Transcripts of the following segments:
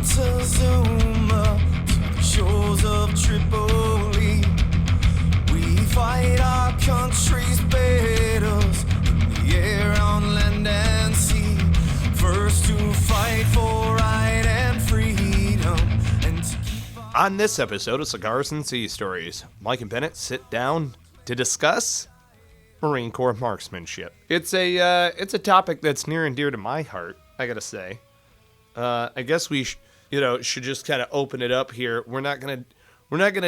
Montezuma to the shores of Tripoli. We fight our country's battles in the air, on land and sea. First to fight for right and freedom, and to keep On this episode of Cigars and Sea Stories, Mike and Bennett sit down to discuss Marine Corps Marksmanship. It's a topic that's near and dear to my heart, I gotta say. I guess we should just kind of open it up here. We're not gonna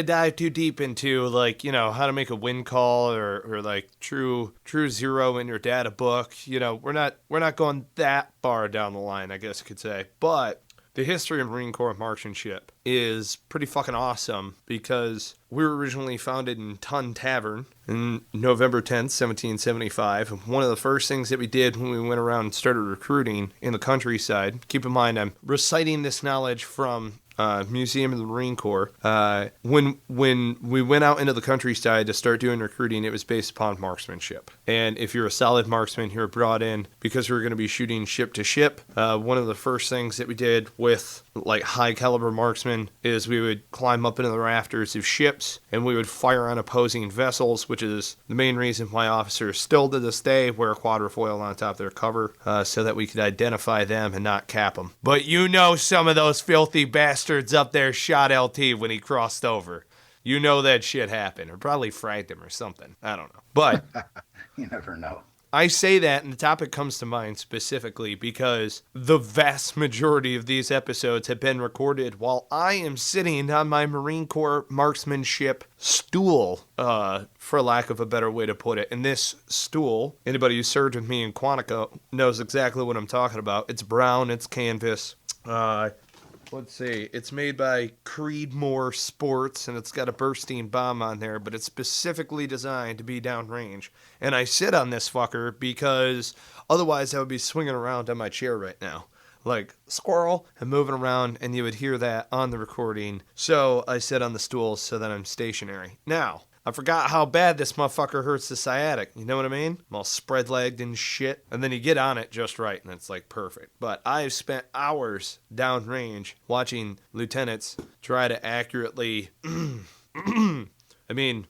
dive too deep into how to make a win call or like true zero in your data book. We're not going that far down the line, I guess you could say. But the history of Marine Corps Marksmanship is pretty fucking awesome because we were originally founded in Tun Tavern in November 10th, 1775. And one of the first things that we did when we went around and started recruiting in the countryside, keep in mind I'm reciting this knowledge from Museum of the Marine Corps. When we went out into the countryside to start doing recruiting, it was based upon marksmanship. And if you're a solid marksman, you're brought in because we were going to be shooting ship to ship. One of the first things that we did with like high caliber marksmen is we would climb up into the rafters of ships and we would fire on opposing vessels, which is the main reason why officers still to this day wear quadrifoil on top of their cover, so that we could identify them and not cap them. But some of those filthy bastards up there shot LT when he crossed over. That shit happened, or probably fragged him or something. I don't know. But you never know. I say that, and the topic comes to mind specifically because the vast majority of these episodes have been recorded while I am sitting on my Marine Corps marksmanship stool, for lack of a better way to put it. And this stool, anybody who served with me in Quantico knows exactly what I'm talking about. It's brown, it's canvas. Let's see, it's made by Creedmoor Sports, and it's got a bursting bomb on there, but it's specifically designed to be downrange. And I sit on this fucker because otherwise I would be swinging around on my chair right now. Like squirrel and moving around, and you would hear that on the recording. So I sit on the stool so that I'm stationary. Now, I forgot how bad this motherfucker hurts the sciatic. You know what I mean? I'm all spread-legged and shit. And then you get on it just right, and it's like perfect. But I've spent hours downrange watching lieutenants try to accurately...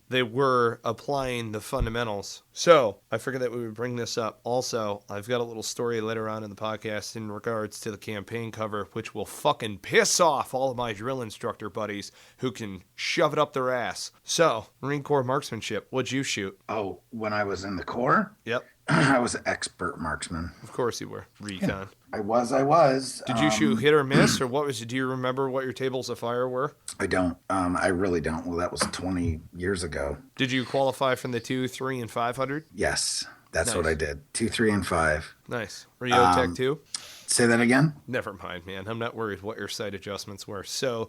they were applying the fundamentals. So, I figured that we would bring this up. Also, I've got a little story later on in the podcast in regards to the campaign cover, which will fucking piss off all of my drill instructor buddies who can shove it up their ass. So, Marine Corps Marksmanship, what'd you shoot? Oh, when I was in the Corps? Yep. I was an expert marksman. Of course you were. Recon. Yeah, I was. Did you shoot hit or miss, or what was it? Do you remember what your tables of fire were? I don't. I really don't. Well, that was 20 years ago. Did you qualify from the 2, 3, and 500? Yes, that's Nice. what I did. 2, 3, and 5. Nice. Were you OTEC too? Say that again? Never mind, man. I'm not worried what your sight adjustments were. So,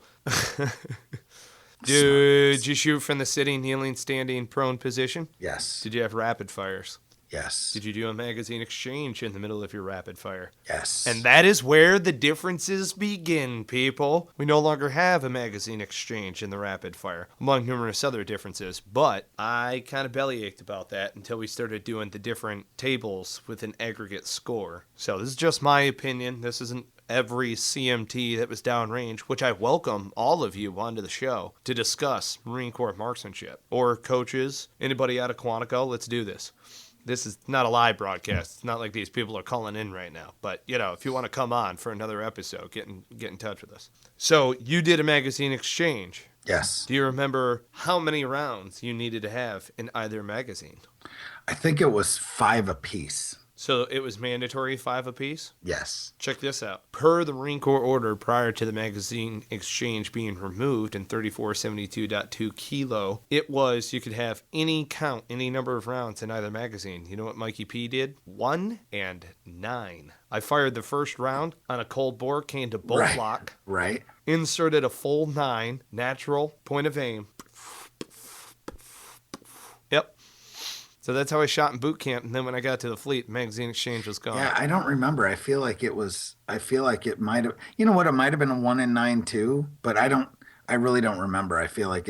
did you shoot from the sitting, kneeling, standing, prone position? Yes. Did you have rapid fires? Yes. Did you do a magazine exchange in the middle of your rapid fire? Yes. And that is where the differences begin, people. We no longer have a magazine exchange in the rapid fire, among numerous other differences. But I kind of bellyached about that until we started doing the different tables with an aggregate score. So this is just my opinion. This isn't every CMT that was downrange, which I welcome all of you onto the show to discuss Marine Corps marksmanship. Or coaches, anybody out of Quantico, let's do this. This is not a live broadcast. It's not like these people are calling in right now. But, if you want to come on for another episode, get in touch with us. So you did a magazine exchange. Yes. Do you remember how many rounds you needed to have in either magazine? I think it was 5 apiece. So it was mandatory 5 apiece? Yes. Check this out. Per the Marine Corps order prior to the magazine exchange being removed in 3472.2 kilo, it was you could have any number of rounds in either magazine. You know what Mikey P did? 1 and 9. I fired the first round on a cold bore, came to bolt lock. Right. Inserted a full 9, natural, point of aim. Yep. So that's how I shot in boot camp, and then when I got to the fleet, magazine exchange was gone. Yeah, I don't remember. I feel like it might have, it might have been a 1 and 9 too, but I really don't remember. I feel like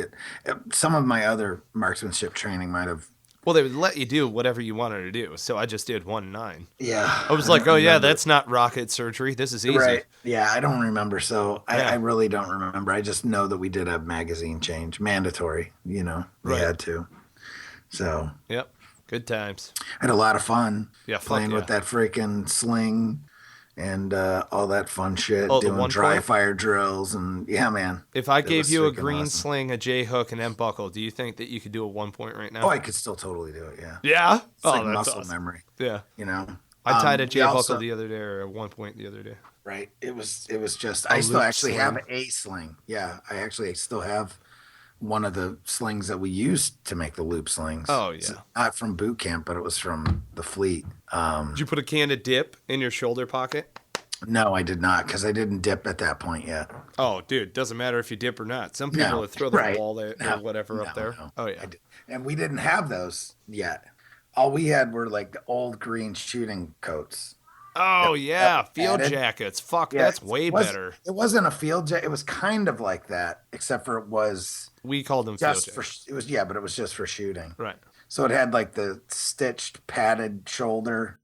some of my other marksmanship training might have Well, they would let you do whatever you wanted to do, so I just did 1-9. Yeah. I was like, oh, yeah, that's not rocket surgery. This is easy. Right. Yeah, I don't remember. So Yeah. I really don't remember. I just know that we did a magazine change, mandatory, you know, we Right. had to. So Yep. Good times. I had a lot of fun Yeah, fuck playing yeah. with that freaking sling and all that fun shit, Oh, the doing one dry point? fire drills. And yeah, man. If I It gave was you a freaking green awesome. sling, a J hook, and M buckle, do you think that you could do a 1 point right now? Oh, I could still totally do it. Yeah. Yeah? It's like muscle memory, Yeah. you know. I tied a we J buckle also- the other day, or a 1 point the other day. Right. It was just, A I still loop actually sling. have a sling. Yeah. I actually still have one of the slings that we used to make the loop slings. Oh, It's yeah. not from boot camp, but it was from the fleet. Did you put a can of dip in your shoulder pocket? No, I did not, because I didn't dip at that point yet. Oh, dude, doesn't matter if you dip or not. Some people No, would throw the right. wall or No, whatever up no, there. no. Oh, yeah. And we didn't have those yet. All we had were like the old green shooting coats. Oh, yeah. Field added. jackets. Fuck, Yeah, that's way better. It wasn't a field jacket. It was kind of like that, except for it was We called them field just jackets. for it was yeah, but it was just for shooting. Right. So it had like the stitched padded shoulder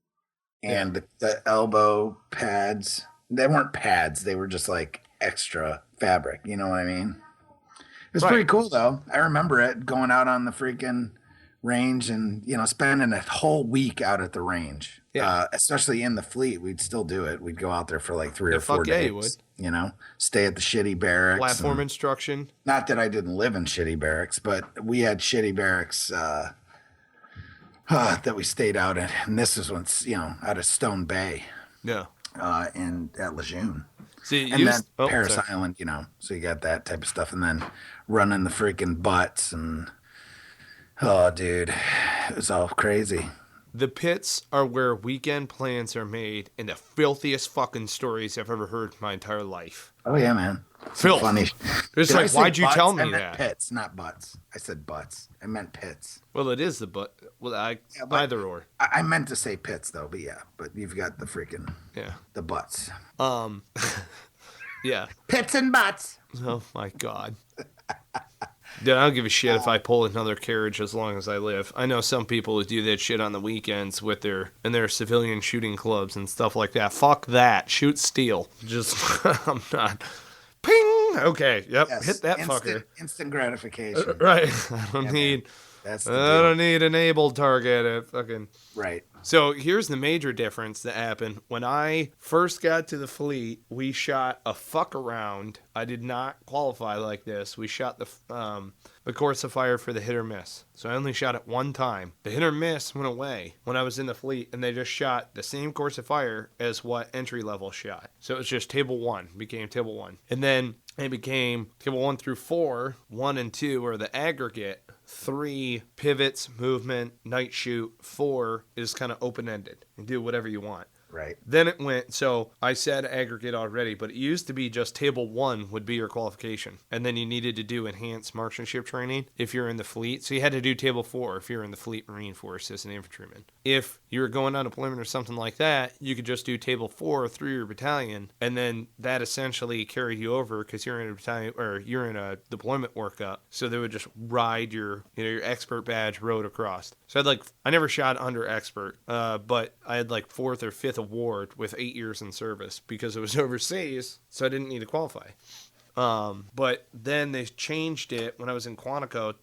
and the elbow pads. They weren't pads, they were just like extra fabric, you know what I mean? It was Right. pretty cool though. I remember it going out on the freaking range and, you know, spending a whole week out at the range. Yeah. Especially in the fleet, we'd still do it. We'd go out there for like 3 or 4 fuck yeah, days. you would. You know, stay at the shitty barracks. Platform and- instruction. not that I didn't live in shitty barracks, but we had shitty barracks that we stayed out in. And this is once, you know, out of Stone Bay Yeah. in at Lejeune. See, And then oh, Paris sorry. Island, you know, so you got that type of stuff. And then running the freaking butts and, oh, dude, it was all crazy. The pits are where weekend plans are made, and the filthiest fucking stories I've ever heard in my entire life. Oh, yeah, man. Filth. Funny. It's Did I like, say why'd you butts? tell I me meant that? Pits, not butts. I said butts. I meant pits. Well, it is the butt. Well, but- either or. I meant to say pits, though, but yeah. But you've got the freaking, Yeah. the butts. Yeah. Pits and butts. Oh my god. Dude, I don't give a shit if I pull another carriage as long as I live. I know some people who do that shit on the weekends with their civilian shooting clubs and stuff like that. Fuck that. Shoot steel. Just I'm not. Ping. Okay. Yep. Yes, Hit that fucker. Instant gratification. Right. I don't Yeah, need. That's the I deal. don't need an able target. Fucking. Right. So here's the major difference that happened. When I first got to the fleet, we shot a fuck around. I did not qualify like this. We shot the course of fire for the hit or miss. So I only shot it one time. The hit or miss went away when I was in the fleet, and they just shot the same course of fire as what entry level shot. So it was just table 1, became table 1. And then it became table 1 through 4, 1 and 2 are the aggregate. 3 pivots, movement, night shoot. 4 is kind of open-ended and do whatever you want. Right. Then it went, so I said aggregate already, but it used to be just table 1 would be your qualification. And then you needed to do enhanced marksmanship training if you're in the fleet. So you had to do table 4 if you're in the Fleet Marine Force as an infantryman. If you were going on deployment or something like that, you could just do table 4 through your battalion. And then that essentially carried you over because you're in a battalion or you're in a deployment workup. So they would just ride your expert badge rode across. So I never shot under expert, but I had like 4th or 5th award with 8 years in service because it was overseas, so I didn't need to qualify. But then they changed it when I was in Quantico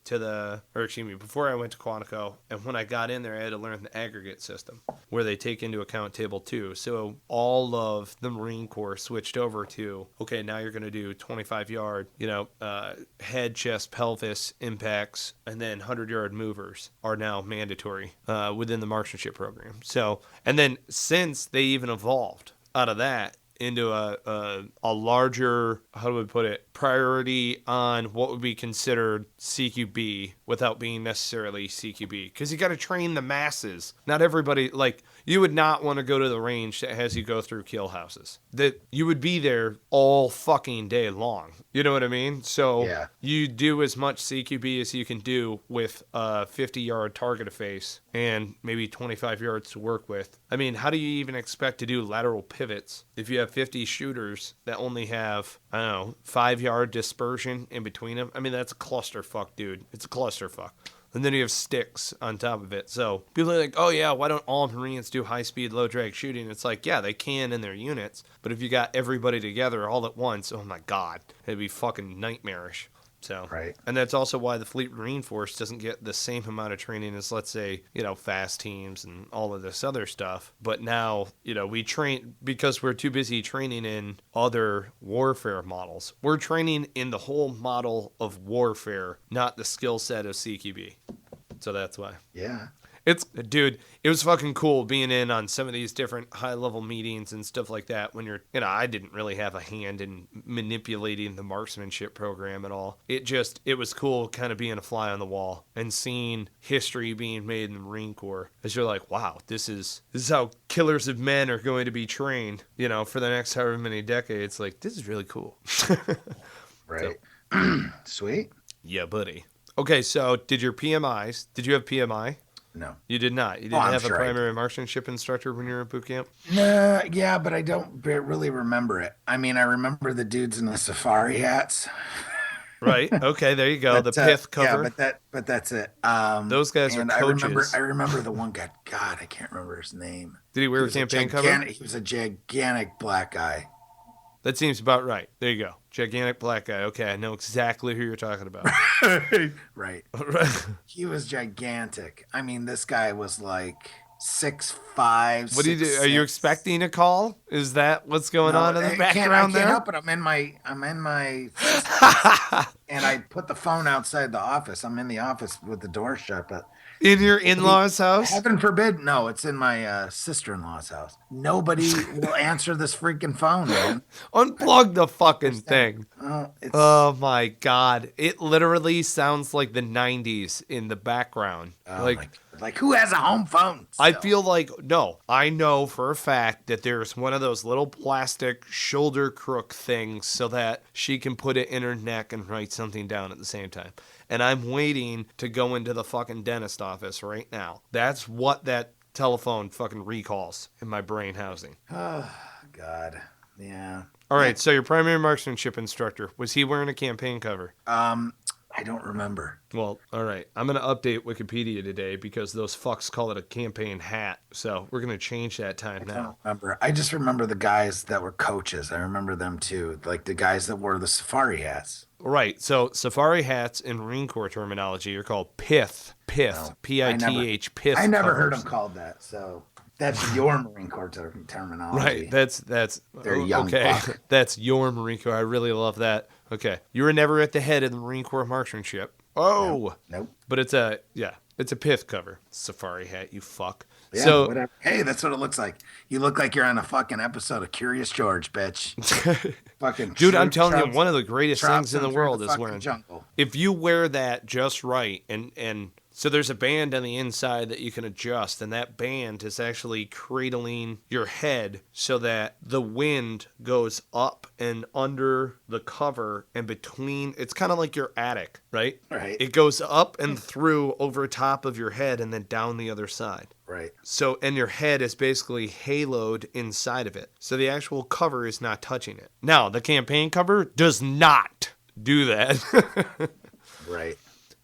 before I went to Quantico, and when I got in there, I had to learn the aggregate system, where they take into account table 2. So all of the Marine Corps switched over to, okay, now you're going to do 25-yard, head, chest, pelvis impacts, and then 100-yard movers are now mandatory within the marksmanship program. So, and then since they even evolved out of that into a larger, how do we put it, priority on what would be considered CQB without being necessarily CQB. Because you got to train the masses. Not everybody, you would not want to go to the range that has you go through kill houses. That you would be there all fucking day long. You know what I mean? So Yeah. you do as much CQB as you can do with a 50-yard target a face and maybe 25 yards to work with. I mean, how do you even expect to do lateral pivots if you have 50 shooters that only have, 5-yard dispersion in between them? I mean, that's a clusterfuck, dude. It's a clusterfuck. And then you have sticks on top of it. So people are like, oh yeah, why don't all Marines do high-speed, low-drag shooting? It's like, yeah, they can in their units. But if you got everybody together all at once, oh my God, it'd be fucking nightmarish. So, Right. And that's also why the Fleet Marine Force doesn't get the same amount of training as, let's say, fast teams and all of this other stuff. But now, we train because we're too busy training in other warfare models. We're training in the whole model of warfare, not the skill set of CQB. So that's why. Yeah. Dude, it was fucking cool being in on some of these different high-level meetings and stuff like that when I didn't really have a hand in manipulating the marksmanship program at all. It was cool kind of being a fly on the wall and seeing history being made in the Marine Corps as you're like, wow, this is how killers of men are going to be trained, for the next however many decades. Like, this is really cool. Right. Sweet. Yeah, buddy. Okay, so did you have PMI? No. You did not. You didn't have a sure primary marksmanship instructor when you were at boot camp? No, yeah, but I don't really remember it. I mean, I remember the dudes in the safari hats. Right. Okay, there you go. But, the pith cover. Yeah, but that's it. Those guys are coaches. I remember the one guy. God, I can't remember his name. Did he wear a campaign cover? He was a gigantic black guy. That seems about right. There you go. Gigantic black guy. Okay, I know exactly who you're talking about. Right. He was gigantic. I mean, this guy was like 6'5". What do you do? Are you expecting a call? Is that what's going on in the background there? I can't help it. I'm in my and I put the phone outside the office. I'm in the office with the door shut, but in your in-laws' house? Heaven forbid. No, it's in my sister-in-law's house. Nobody will answer this freaking phone, man. Unplug the fucking thing. Oh my God. It literally sounds like the 90s in the background. Like who has a home phone still? I feel like, no, I know for a fact that there's one of those little plastic shoulder crook things so that she can put it in her neck and write something down at the same time. And I'm waiting to go into the fucking dentist office right now. That's what that telephone fucking recalls in my brain housing. Oh, God. Yeah. All right, so your primary marksmanship instructor, was he wearing a campaign cover? I don't remember. Well, all right. I'm going to update Wikipedia today because those fucks call it a campaign hat. So we're going to change that time now. I don't remember. I just remember the guys that were coaches. I remember them too. Like the guys that wore the safari hats. Right. So safari hats in Marine Corps terminology are called pith. Pith. P-I-T-H. Pith. I never heard them called that. So that's your Marine Corps terminology. Right. That's they're young. Okay. Fuck. That's your Marine Corps. I really love that. Okay. You were never at the head of the Marine Corps marksmanship. Oh. Nope. But it's a pith cover. Safari hat, you fuck. Yeah, so, whatever. Hey, that's what it looks like. You look like you're on a fucking episode of Curious George, bitch. Fucking dude, I'm telling you, one of the greatest things in the world is wearing. Jungle. If you wear that just right, and so there's a band on the inside that you can adjust, and that band is actually cradling your head so that the wind goes up and under the cover and between. It's kind of like your attic, right? Right. It goes up and through over top of your head and then down the other side. Right. So, and your head is basically haloed inside of it. So the actual cover is not touching it. Now, the campaign cover does not do that. Right.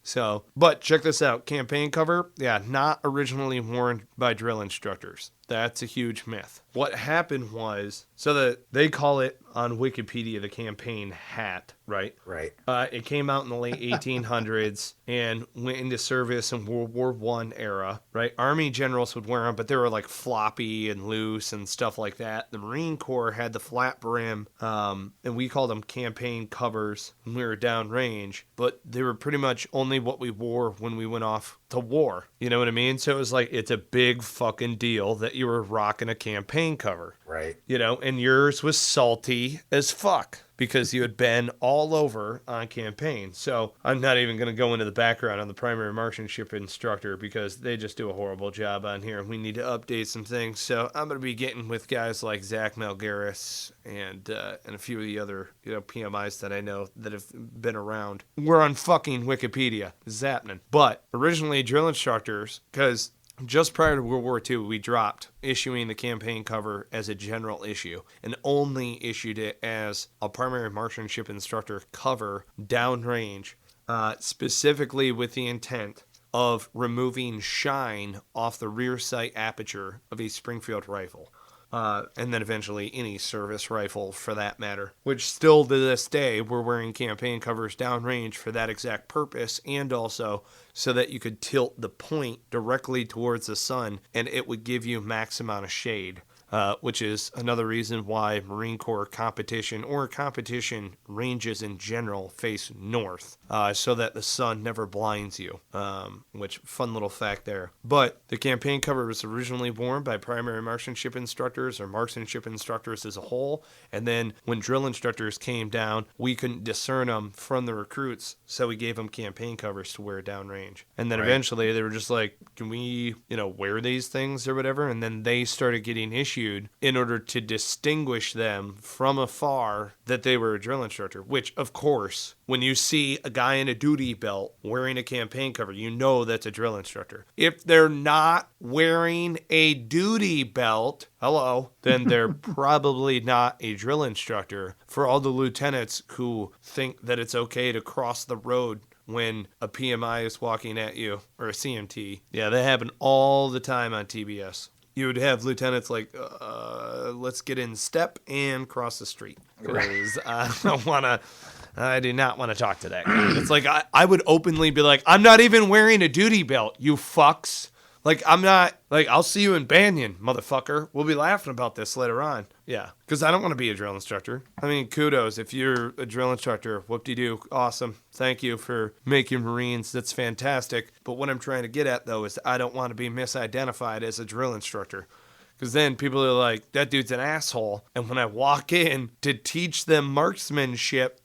So, but check this out. Campaign cover, not originally worn by drill instructors. That's a huge myth. What happened was, they call it on Wikipedia the campaign hat, right? Right. It came out in the late 1800s and went into service in World War I era, right? Army generals would wear them, but they were like floppy and loose and stuff like that. The Marine Corps had the flat brim, and we called them campaign covers when we were downrange, but they were pretty much only what we wore when we went off to war. You know what I mean? So it was like, it's a big fucking deal that you were rocking a campaign cover. Right. And yours was salty as fuck because you had been all over on campaign. So I'm not even going to go into the background on the primary marksmanship instructor because they just do a horrible job on here. We need to update some things. So I'm going to be getting with guys like Zach Malgaris and a few of the other PMIs that I know that have been around. We're on fucking Wikipedia. This is happening. But originally drill instructors, because just prior to World War II, we dropped issuing the campaign cover as a general issue and only issued it as a primary marksmanship instructor cover downrange, specifically with the intent of removing shine off the rear sight aperture of a Springfield rifle. And then eventually any service rifle for that matter, which still to this day we're wearing campaign covers downrange for that exact purpose, and also so that you could tilt the point directly towards the sun and it would give you max amount of shade. Which is another reason why Marine Corps competition or competition ranges in general face north, so that the sun never blinds you, which fun little fact there. But the campaign cover was originally worn by primary marksmanship instructors or marksmanship instructors as a whole, and then when drill instructors came down, we couldn't discern them from the recruits, so we gave them campaign covers to wear downrange. And then eventually they were just like, can we, wear these things or whatever? And then they started getting issued in order to distinguish them from afar that they were a drill instructor, which, of course, when you see a guy in a duty belt wearing a campaign cover, you know that's a drill instructor. If they're not wearing a duty belt, then they're probably not a drill instructor. For all the lieutenants who think that it's okay to cross the road when a PMI is walking at you, or a CMT. Yeah, they happen all the time on TBS. You would have lieutenants like, let's get in step and cross the street. Because I do not want to talk to that guy. It's like, I would openly be like, I'm not even wearing a duty belt, you fucks. Like, I'm not, like, I'll see you in Banyan, motherfucker. We'll be laughing about this later on. Yeah, because I don't want to be a drill instructor. I mean, kudos. If you're a drill instructor, whoop-de-doo, awesome. Thank you for making Marines. That's fantastic. But what I'm trying to get at, though, is I don't want to be misidentified as a drill instructor. Because then people are like, that dude's an asshole. And when I walk in to teach them marksmanship,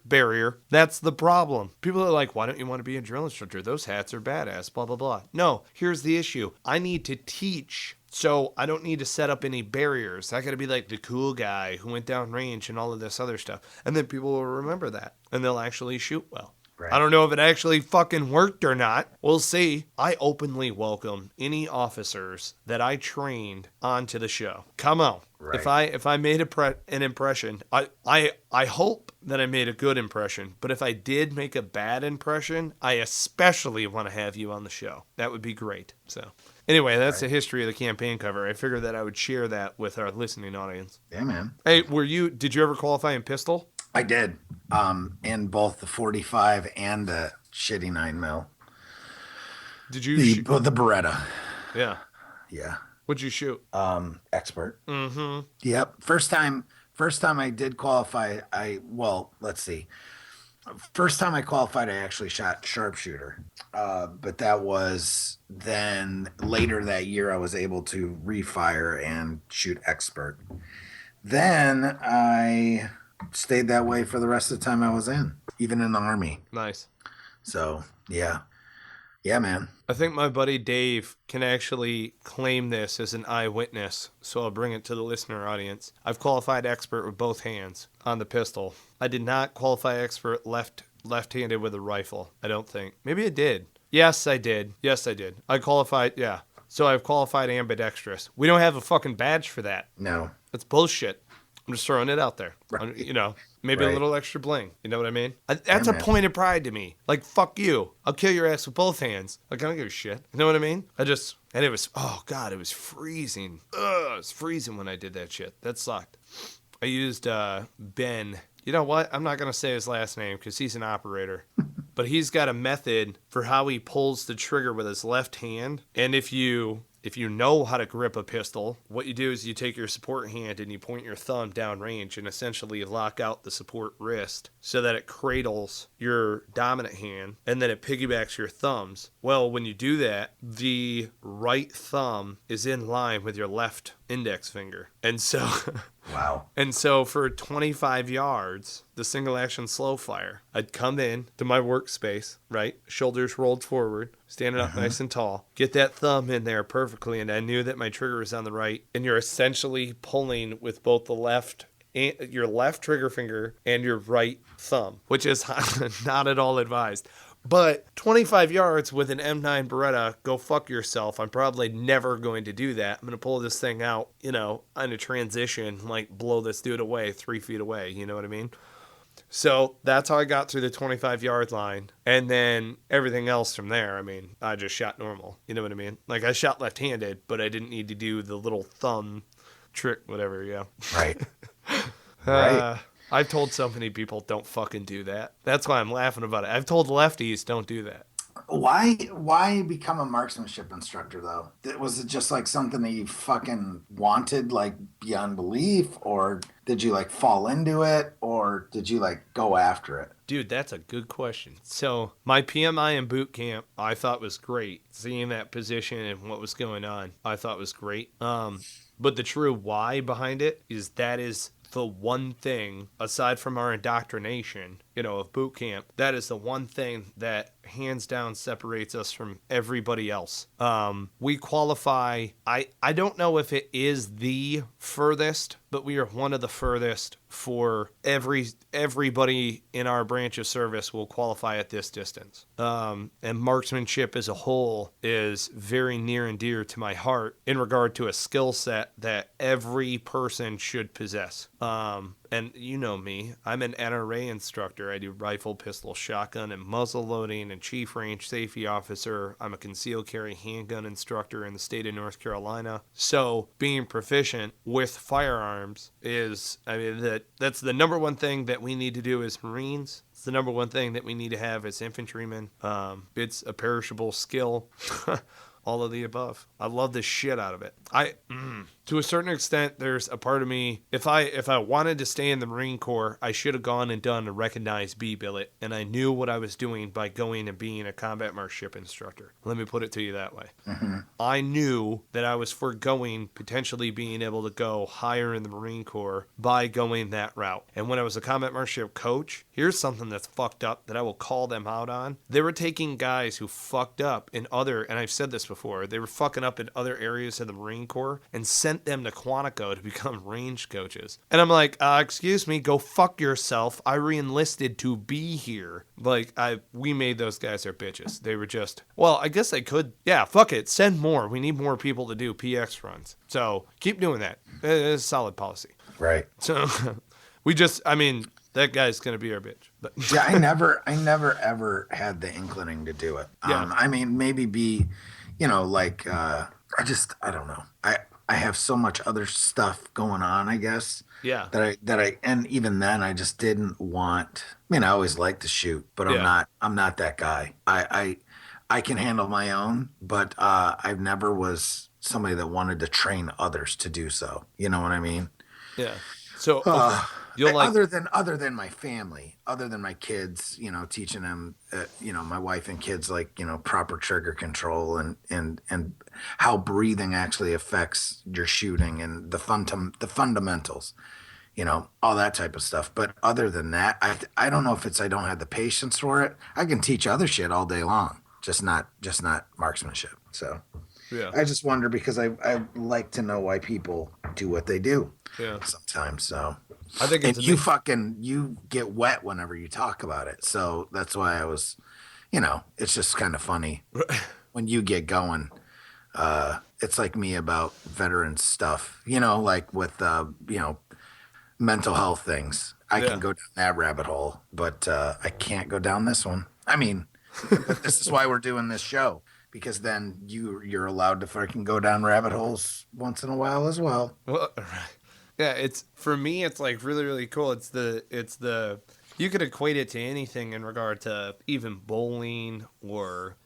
barrier, that's the problem. People are like, why don't you want to be a drill instructor? Those hats are badass, blah, blah, blah. No, here's the issue. I need to teach, so I don't need to set up any barriers. I got to be like the cool guy who went down range and all of this other stuff. And then people will remember that, and they'll actually shoot well. Right. I don't know if it actually fucking worked or not. We'll see. I openly welcome any officers that I trained onto the show. Come on. Right. If I made an impression, I hope that I made a good impression. But if I did make a bad impression, I especially want to have you on the show. That would be great. So anyway, that's the history of the campaign cover. I figured that I would share that with our listening audience. Yeah, man. Hey, did you ever qualify in pistol? I did, in both the 45 and the shitty 9mm. Did you the Beretta? Yeah. Yeah. What'd you shoot? Expert. Mm-hmm. Yep. First time I did qualify, let's see. First time I qualified, I actually shot sharpshooter. But that was then later that year I was able to refire and shoot expert. Then I stayed that way for the rest of the time I was in, even in the Army. Nice. So, yeah. Yeah, man. I think my buddy Dave can actually claim this as an eyewitness, so I'll bring it to the listener audience. I've qualified expert with both hands on the pistol. I did not qualify expert left-handed with a rifle, I don't think. Maybe I did. Yes, I did. I qualified, yeah. So I've qualified ambidextrous. We don't have a fucking badge for that. No. That's bullshit. I'm just throwing it out there. Right. Maybe a little extra bling. You know what I mean? That's a point of pride to me. Like, fuck you. I'll kill your ass with both hands. Like, I don't give a shit. You know what I mean? And it was, oh, God, it was freezing. Ugh, it was freezing when I did that shit. That sucked. I used Ben. You know what? I'm not going to say his last name because he's an operator. But he's got a method for how he pulls the trigger with his left hand. And if you know how to grip a pistol, what you do is you take your support hand and you point your thumb down range and essentially lock out the support wrist so that it cradles your dominant hand and then it piggybacks your thumbs. Well, when you do that, the right thumb is in line with your left index finger. And so wow. And so for 25 yards, the single action slow fire, I'd come in to my workspace, right? Shoulders rolled forward, standing up nice and tall, get that thumb in there perfectly. And I knew that my trigger was on the right. And you're essentially pulling with both the left, your left trigger finger and your right thumb, which is not at all advised. But 25 yards with an M9 Beretta, go fuck yourself. I'm probably never going to do that. I'm going to pull this thing out, on a transition, like blow this dude away 3 feet away. You know what I mean? So that's how I got through the 25-yard line. And then everything else from there, I mean, I just shot normal. You know what I mean? Like, I shot left-handed, but I didn't need to do the little thumb trick, whatever, yeah. Right. Right. I've told so many people, don't fucking do that. That's why I'm laughing about it. I've told lefties, don't do that. Why become a marksmanship instructor though? Was it just like something that you fucking wanted like beyond belief, or did you like fall into it, or did you like go after it? Dude, that's a good question. So my PMI in boot camp, I thought was great. Seeing that position and what was going on, I thought was great. But the true why behind it is that is the one thing, aside from our indoctrination, of boot camp, that is the one thing that hands down separates us from everybody else. We qualify, I don't know if it is the furthest, but we are one of the furthest for everybody in our branch of service will qualify at this distance. And marksmanship as a whole is very near and dear to my heart in regard to a skill set that every person should possess. And you know me, I'm an NRA instructor. I do rifle, pistol, shotgun, and muzzle loading, and chief range safety officer. I'm a concealed carry handgun instructor in the state of North Carolina. So being proficient with firearms is, that's the number one thing that we need to do as Marines. It's the number one thing that we need to have as infantrymen. It's a perishable skill. All of the above. I love the shit out of it. To a certain extent, there's a part of me, if I wanted to stay in the Marine Corps, I should have gone and done a recognized B billet, and I knew what I was doing by going and being a combat marksmanship instructor. Let me put it to you that way. Mm-hmm. I knew that I was foregoing potentially being able to go higher in the Marine Corps by going that route. And when I was a combat marksmanship coach, here's something that's fucked up that I will call them out on. They were taking guys who fucked up in other, and I've said this before, they were fucking up in other areas of the Marine Corps and sent them to Quantico to become range coaches. And I'm like, excuse me, go fuck yourself. I re-enlisted to be here. Like, we made those guys our bitches. They were just, well, I guess they could, yeah, fuck it, send more. We need more people to do PX runs. So keep doing that. It's a solid policy. Right. So that guy's going to be our bitch. But yeah, I never ever had the inclining to do it. Yeah. Maybe be, I don't know. I have so much other stuff going on, I guess. Yeah. And even then I just didn't want, I always liked to shoot, but I'm not that guy. I can handle my own, but I never was somebody that wanted to train others to do so. You know what I mean? Yeah. So other than my family, other than my kids, teaching them, my wife and kids, proper trigger control and how breathing actually affects your shooting and the fundamentals, all that type of stuff. But other than that, I don't know if it's I don't have the patience for it. I can teach other shit all day long, just not marksmanship. So yeah, I just wonder because I like to know why people do what they do. Yeah, sometimes. So I think it's you get wet whenever you talk about it. So that's why I was, it's just kind of funny when you get going. It's like me about veteran stuff, like with mental health things. I can go down that rabbit hole, but I can't go down this one. But this is why we're doing this show, because then you're allowed to fucking go down rabbit holes once in a while as well. Well, yeah, it's for me. It's like really, really cool. It's the you could equate it to anything in regard to even bowling or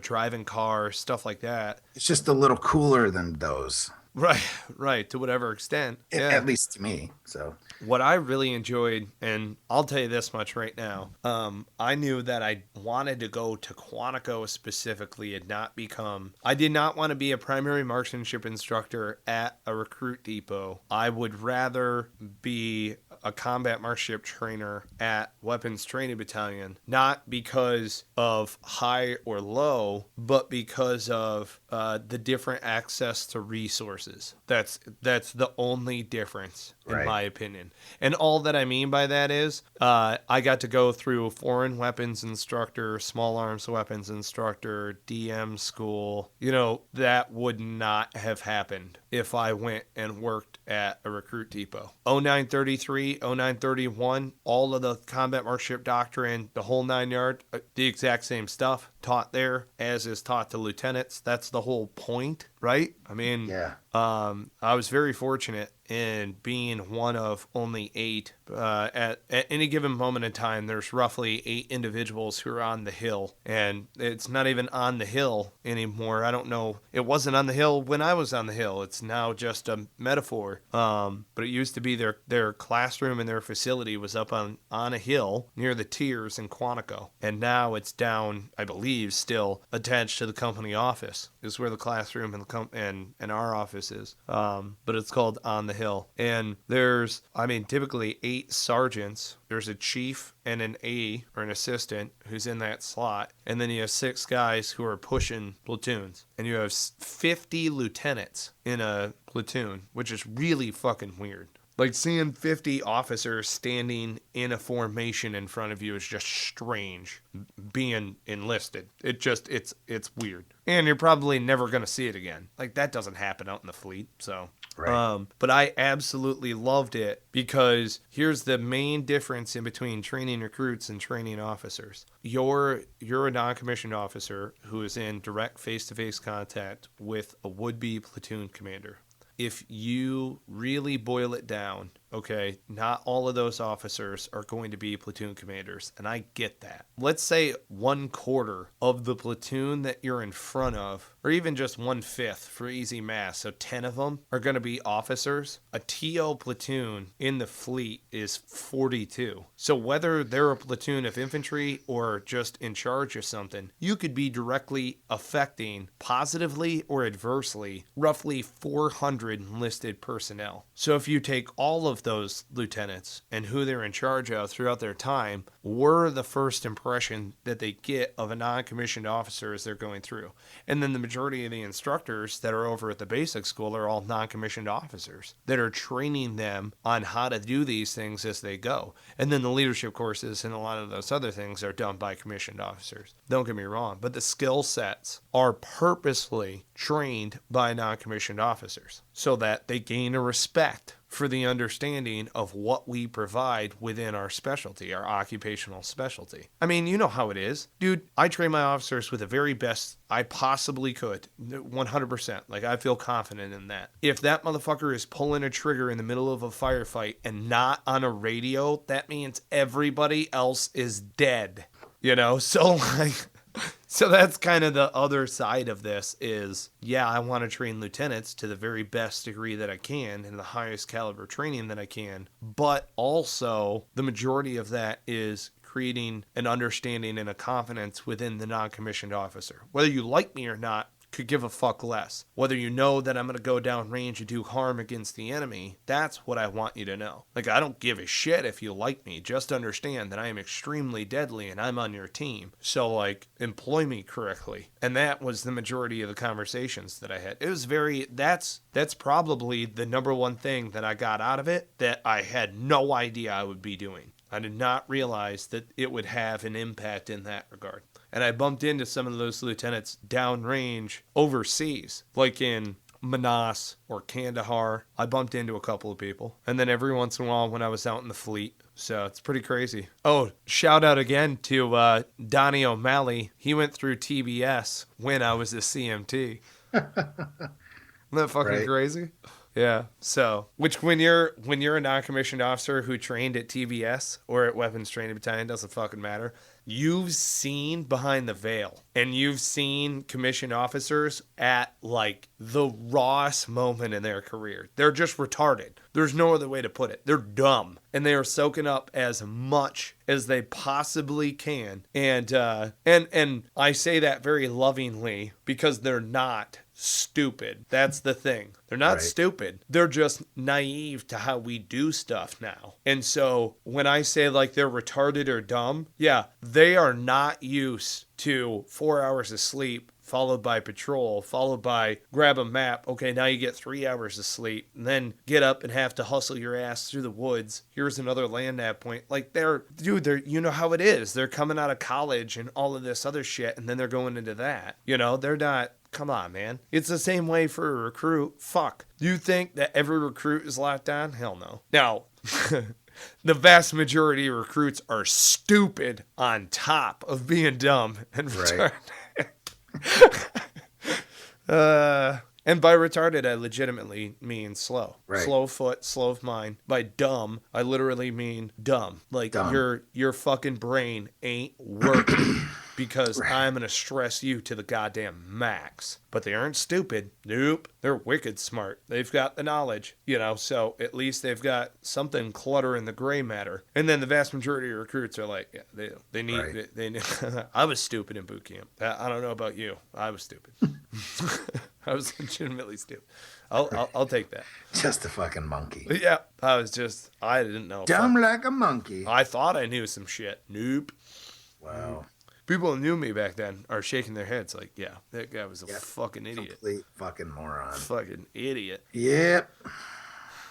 driving cars, stuff like that. It's just a little cooler than those. Right, to whatever extent. At least to me. So what I really enjoyed, and I'll tell you this much right now, I knew that I wanted to go to Quantico specifically and I did not want to be a primary marksmanship instructor at a recruit depot. I would rather be a combat marksmanship trainer at Weapons Training Battalion, not because of high or low, but because of the different access to resources. That's the only difference in my opinion. And all that I mean by that is I got to go through foreign weapons instructor, small arms weapons instructor, DM school. That would not have happened if I went and worked at a recruit depot. 0933 3, 0931, all of the combat marksmanship doctrine, the whole 9 yard, the exact same stuff taught there as is taught to lieutenants. That's the whole point, right? I mean, Yeah. I was very fortunate in being one of only 8. At any given moment in time, there's roughly 8 individuals who are on the Hill, and it's not even on the Hill anymore. I don't know. It wasn't on the Hill when I was on the Hill. It's now just a metaphor. But it used to be their classroom and their facility was up on a hill near the tiers in Quantico, and now it's down, I believe, still attached to the company office. Is where the classroom and our office is. But it's called On the Hill, and there's, I mean, typically 8 sergeants. There's a chief and an A or an assistant who's in that slot, and then you have 6 guys who are pushing platoons, and you have 50 lieutenants in a platoon, which is really fucking weird. Like, seeing 50 officers standing in a formation in front of you is just strange, being enlisted. It's weird. And you're probably never going to see it again. Like, that doesn't happen out in the fleet, so. Right. But I absolutely loved it, because here's the main difference in between training recruits and training officers. You're a non-commissioned officer who is in direct face-to-face contact with a would-be platoon commander. If you really boil it down, okay, not all of those officers are going to be platoon commanders, and I get that. Let's say 1/4 of the platoon that you're in front of, or even just 1/5 for easy math, so 10 of them are going to be officers. A TO platoon in the fleet is 42. So whether they're a platoon of infantry or just in charge of something, you could be directly affecting, positively or adversely, roughly 400 enlisted personnel. So if you take all of those lieutenants and who they're in charge of throughout their time, were the first impression that they get of a non-commissioned officer as they're going through. And then the majority of the instructors that are over at the basic school are all non-commissioned officers that are training them on how to do these things as they go. And then the leadership courses and a lot of those other things are done by commissioned officers. Don't get me wrong, but the skill sets are purposefully trained by non-commissioned officers so that they gain a respect for the understanding of what we provide within our specialty, our occupational specialty. I mean, you know how it is. Dude, I train my officers with the very best I possibly could. 100%. Like, I feel confident in that. If that motherfucker is pulling a trigger in the middle of a firefight and not on a radio, that means everybody else is dead. You know? So, like... So that's kind of the other side of this is, yeah, I want to train lieutenants to the very best degree that I can and the highest caliber training that I can. But also the majority of that is creating an understanding and a confidence within the non-commissioned officer. Whether you like me or not, could give a fuck less. Whether you know that I'm going to go down range and do harm against the enemy, that's what I want you to know. Like, I don't give a shit if you like me. Just understand that I am extremely deadly and I'm on your team. So, like, employ me correctly. And that was the majority of the conversations that I had. It was that's probably the number one thing that I got out of it that I had no idea I would be doing. I did not realize that it would have an impact in that regard. And I bumped into some of those lieutenants downrange overseas, like in Manas or Kandahar. I bumped into a couple of people. And then every once in a while when I was out in the fleet. So it's pretty crazy. Oh, shout out again to Donnie O'Malley. He went through TBS when I was a CMT. Isn't that fucking crazy? Yeah. So, which when you're a non-commissioned officer who trained at TBS or at Weapons Training Battalion, doesn't fucking matter. You've seen behind the veil, and you've seen commissioned officers at like the rawest moment in their career. They're just retarded. There's no other way to put it. They're dumb, and they are soaking up as much as they possibly can. And I say that very lovingly because they're not stupid. That's the thing. They're not stupid. They're just naive to how we do stuff now. And so when I say like they're retarded or dumb, yeah, they are not used to 4 hours of sleep followed by patrol, followed by grab a map. Okay, now you get 3 hours of sleep, and then get up and have to hustle your ass through the woods. Here's another land nav point. Like they're, you know how it is. They're coming out of college and all of this other shit, and then they're going into that. You know, they're not. Come on, man. It's the same way for a recruit. Fuck. Do you think that every recruit is locked down? Hell no. Now, the vast majority of recruits are stupid on top of being dumb and retarded. And by retarded, I legitimately mean slow. Right. Slow foot, slow of mind. By dumb, I literally mean dumb. Like Dumb. your fucking brain ain't working because I'm going to stress you to the goddamn max. But they aren't stupid. Nope. They're wicked smart. They've got the knowledge, so at least they've got something cluttering the gray matter. And then the vast majority of recruits are like, yeah, they need, Right. they I was stupid in boot camp. I don't know about you. I was stupid. I was legitimately stupid. I'll take that. Just a fucking monkey. Yeah, I didn't know. Dumb like a monkey. I thought I knew some shit. Nope. Wow. People who knew me back then are shaking their heads like, yeah, that guy was a fucking idiot. Complete fucking moron. Fucking idiot. Yep.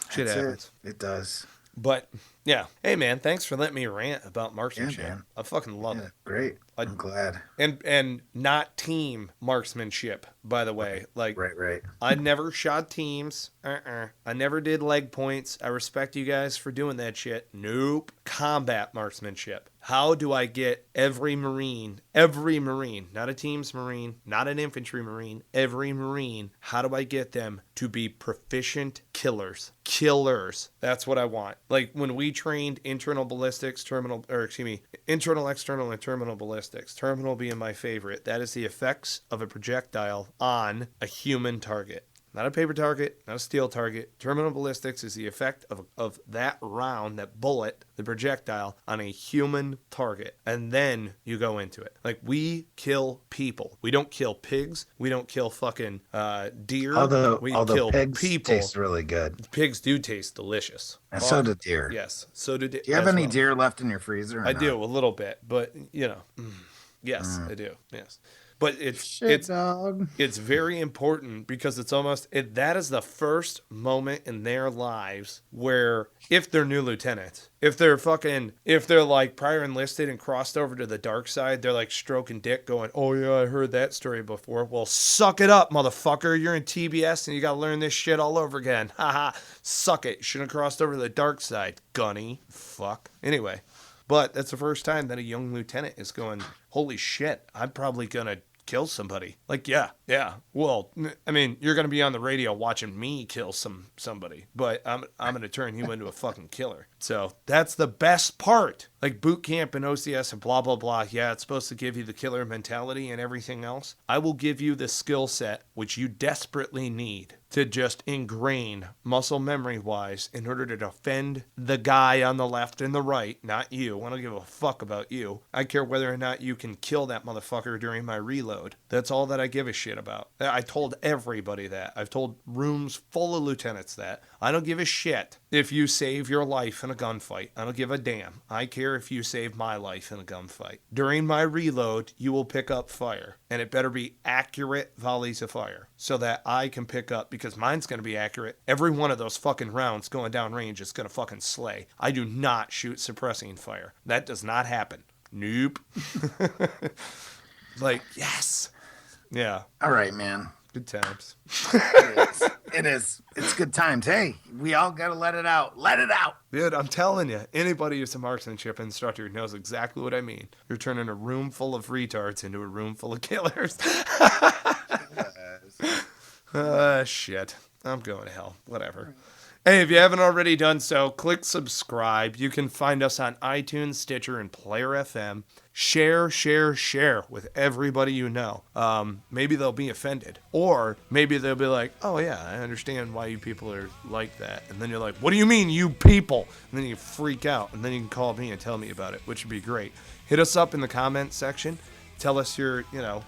Shit That's happens. It does. But, yeah. Hey, man, thanks for letting me rant about marksmanship. man. I fucking love it. Great. I'm glad. And not team marksmanship, by the way. Like, Right. I never shot teams. I never did leg points. I respect you guys for doing that shit. Nope. Combat marksmanship. How do I get every Marine, not a team's Marine, not an infantry Marine, every Marine, how do I get them to be proficient killers? Killers. That's what I want. Like when we trained internal ballistics, internal, external, and terminal ballistics, terminal being my favorite, that is the effects of a projectile on a human target. Not a paper target, not a steel target. Terminal ballistics is the effect of that round, that bullet, the projectile, on a human target. And then you go into it. Like, we kill people. We don't kill pigs. We don't kill fucking deer. We kill pigs people. taste really good. Pigs do taste delicious. And so do deer. Yes, so do deer. Do you have any deer left in your freezer? Or I not? do, a little bit. But, yes, I do. Yes. But it's dog. It's very important because that is the first moment in their lives where, if they're new lieutenants, if they're like prior enlisted and crossed over to the dark side, they're like stroking dick going, oh yeah, I heard that story before. Well, suck it up, motherfucker. You're in TBS and you got to learn this shit all over again. Haha, suck it. You shouldn't have crossed over to the dark side, gunny. Fuck. Anyway, but that's the first time that a young lieutenant is going, holy shit, I'm probably going to kill somebody. Like, yeah. Well, I mean, you're going to be on the radio watching me kill somebody, but I'm going to turn you into a fucking killer. So that's the best part. Like boot camp and OCS and blah, blah, blah. Yeah, it's supposed to give you the killer mentality and everything else. I will give you the skill set which you desperately need to just ingrain muscle memory wise in order to defend the guy on the left and the right, not you. I don't give a fuck about you. I care whether or not you can kill that motherfucker during my reload. That's all that I give a shit about. I told everybody that. I've told rooms full of lieutenants that. I don't give a shit if you save your life in a gunfight. I don't give a damn. I care if you save my life in a gunfight. During my reload, you will pick up fire, and it better be accurate volleys of fire so that I can pick up, because mine's going to be accurate. Every one of those fucking rounds going down range is going to fucking slay. I do not shoot suppressing fire. That does not happen. Nope. Like, yes. Yeah. All right, man. Good times. It is. It's good times. Hey, we all got to let it out. Let it out. Dude, I'm telling you, anybody who's a marksmanship instructor knows exactly what I mean. You're turning a room full of retards into a room full of killers. Shit. I'm going to hell. Whatever. Hey, if you haven't already done so, click subscribe. You can find us on iTunes, Stitcher, and Player FM. Share with everybody you know. Maybe they'll be offended. Or maybe they'll be like, oh yeah, I understand why you people are like that. And then you're like, what do you mean, you people? And then you freak out. And then you can call me and tell me about it, which would be great. Hit us up in the comment section. Tell us your,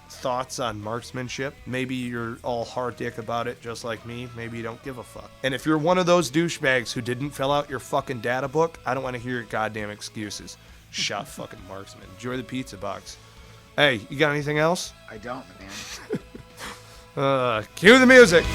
thoughts on marksmanship. Maybe you're all hard dick about it, just like me. Maybe you don't give a fuck. And if you're one of those douchebags who didn't fill out your fucking data book, I don't want to hear your goddamn excuses. Shot fucking marksman. Enjoy the pizza box. Hey, you got anything else? I don't, man. Cue the music.